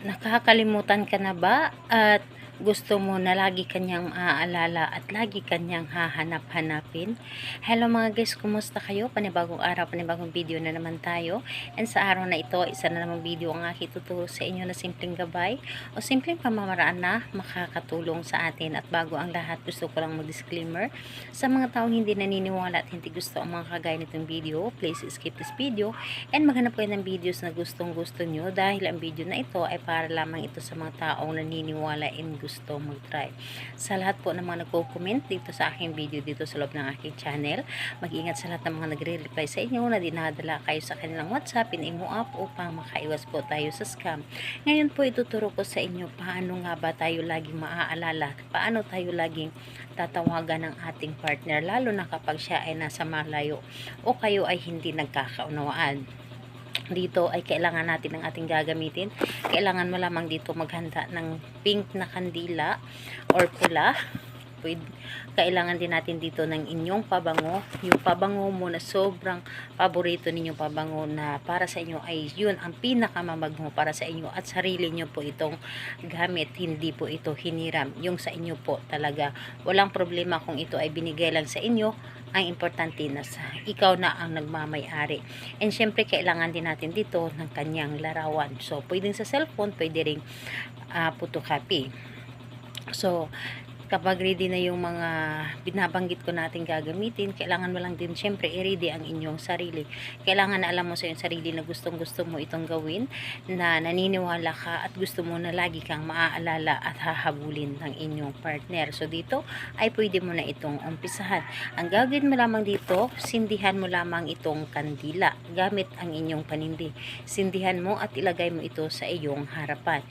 Nakakalimutan ka na ba at gusto mo na lagi kanyang maaalala at lagi kanyang hahanap-hanapin? Hello mga guys, kumusta kayo? Panibagong araw, panibagong video na naman tayo. And sa araw na ito, isa na namang video ang aking tuturo sa inyo na simpleng gabay o simpleng pamamaraan na makakatulong sa atin. At bago ang lahat, gusto ko lang mag-disclaimer sa mga taong hindi naniniwala at hindi gusto ang mga kagaya nitong video. Please skip this video and maghanap kayo ng videos na gustong-gusto nyo dahil ang video na ito ay para lamang ito sa mga taong naniniwala and gusto mag-try. Sa lahat po ng mga nagko-comment dito sa aking video dito sa loob ng aking channel, mag-ingat sa lahat ng mga nagre-reply sa inyo na dinadala kayo sa kanilang WhatsApp, in-imo app upang makaiwas po tayo sa scam. Ngayon po ituturo ko sa inyo paano nga ba tayo laging maaalala, paano tayo laging tatawagan ng ating partner lalo na kapag siya ay nasa malayo o kayo ay hindi nagkakaunawaan. Dito ay kailangan natin ng ating gagamitin. Kailangan mo lamang dito maghanda ng pink na kandila or pula. Kailangan din natin dito ng inyong pabango. Yung pabango mo na sobrang paborito ninyong pabango na para sa inyo ay yun ang pinakamamabango para sa inyo at sarili nyo po itong gamit. Hindi po ito hiniram. Yung sa inyo po talaga. Walang problema kung ito ay binigay lang sa inyo. Ang importante na ikaw na ang nagmamay-ari. And syempre kailangan din natin dito ng kanyang larawan. So pwedeng sa cellphone, pwede ring photocopy. So kapag ready na yung mga binabanggit ko natin gagamitin, kailangan mo lang din syempre i-ready ang inyong sarili. Kailangan na alam mo sa iyong sarili na gustong-gusto mo itong gawin, na naniniwala ka at gusto mo na lagi kang maaalala at hahabulin ng inyong partner. So dito ay pwede mo na itong umpisahan. Ang gagawin mo lamang dito, sindihan mo lamang itong kandila gamit ang inyong panindi. Sindihan mo at ilagay mo ito sa iyong harapan.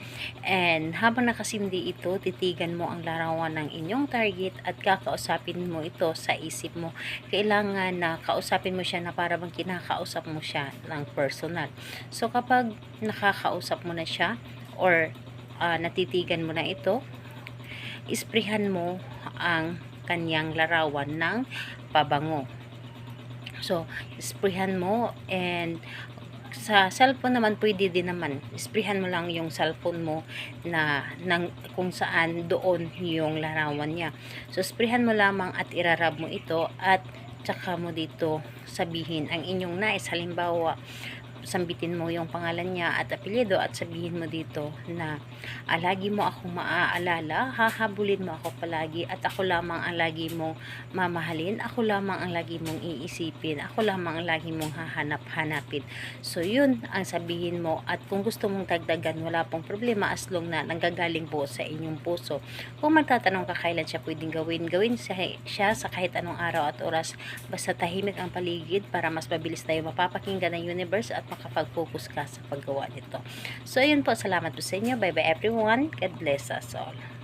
And habang nakasindi ito, titigan mo ang larawan ng inyong target at kakausapin mo ito sa isip mo. Kailangan na kausapin mo siya na para bang kinakausap mo siya ng personal. So kapag nakakausap mo na siya or natitigan mo na ito, isprihan mo ang kanyang larawan ng pabango. So isprihan mo, and sa cellphone naman pwede din naman. Isprihan mo lang yung cellphone mo na kung saan doon yung larawan niya. So isprihan mo lamang at irarab mo ito at tsaka mo dito sabihin ang inyong nais. Halimbawa, sambitin mo yung pangalan niya at apelyido at sabihin mo dito na lagi mo akong maaalala, hahabulin mo ako palagi at ako lamang ang lagi mong mamahalin, ako lamang ang lagi mong iisipin, ako lamang ang lagi mong hahanap-hanapin. So yun ang sabihin mo, at kung gusto mong dagdagan wala pong problema as long na nanggagaling po sa inyong puso. Kung magtatanong ka kailan siya pwedeng gawin siya sa kahit anong araw at oras, basta tahimik ang paligid para mas mabilis tayo mapapakinggan ng universe at makapag-focus ka sa paggawa nito. So, ayun po. Salamat po sa inyo. Bye-bye everyone. God bless us all.